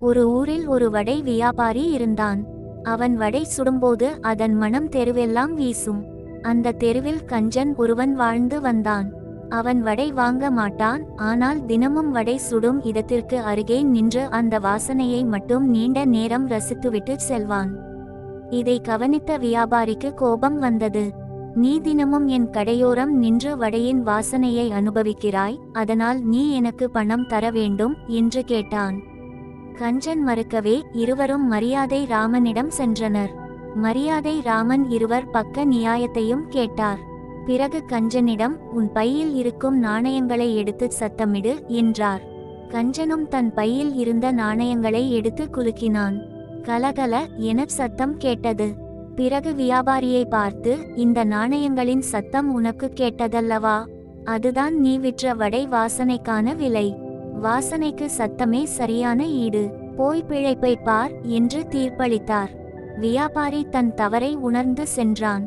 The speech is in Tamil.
ஒரு ஊரில் ஒரு வடை வியாபாரி இருந்தான். அவன் வடை சுடும்போது அதன் மனம் தெருவெல்லாம் வீசும். அந்த தெருவில் கஞ்சன் ஒருவன் வாழ்ந்து வந்தான். அவன் வடை வாங்க மாட்டான், ஆனால் தினமும் வடை சுடும் இடத்திற்கு அருகே நின்று அந்த வாசனையை மட்டும் நீண்ட நேரம் ரசித்துவிட்டு செல்வான். இதை கவனித்த வியாபாரிக்கு கோபம் வந்தது. நீ தினமும் என் கடையோரம் நின்று வடையின் வாசனையை அனுபவிக்கிறாய், அதனால் நீ எனக்கு பணம் தர வேண்டும் என்று கேட்டான். கஞ்சன் மறுக்கவே இருவரும் மரியாதை ராமனிடம் சென்றனர். மரியாதை ராமன் இருவர் பக்க நியாயத்தையும் கேட்டார். பிறகு கஞ்சனிடம், உன் பையில் இருக்கும் நாணயங்களை எடுத்து சத்தமிடு என்றார். கஞ்சனும் தன் பையில் இருந்த நாணயங்களை எடுத்து குலுக்கினான். கலகல என சத்தம் கேட்டது. பிறகு வியாபாரியை பார்த்து, இந்த நாணயங்களின் சத்தம் உனக்கு கேட்டதல்லவா? அதுதான் நீ விற்ற வடை வாசனைக்கான விலை. வாசனைக்கு சத்தமே சரியான ஈடு. போய் பிழைப்பை பார் என்று தீர்ப்பளித்தார். வியாபாரி தன் தவறை உணர்ந்து சென்றான்.